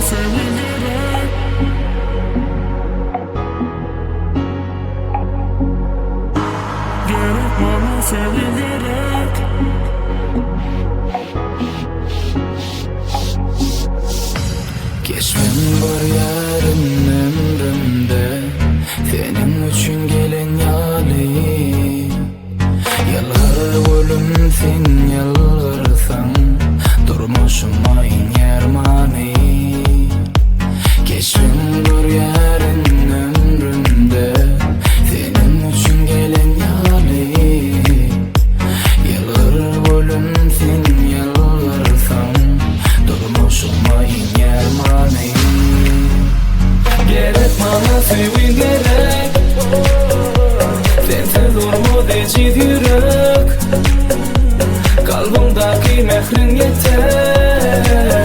sevilerek. Gerek bana sevilerek. Geçmem var yarın ömrümde, senin için gelen yali. Yalvar ölüm sen yalvarsan, durmuşuma in yermani. Geçmem var yarın ömrümde, senin için gelen yali. Yalvar ölüm sen yalvarsan, durmuşuma in yermani. Gerek bana sevilerek, sensiz durmadı hiç yürek. Kalbimdaki mehrin yeter,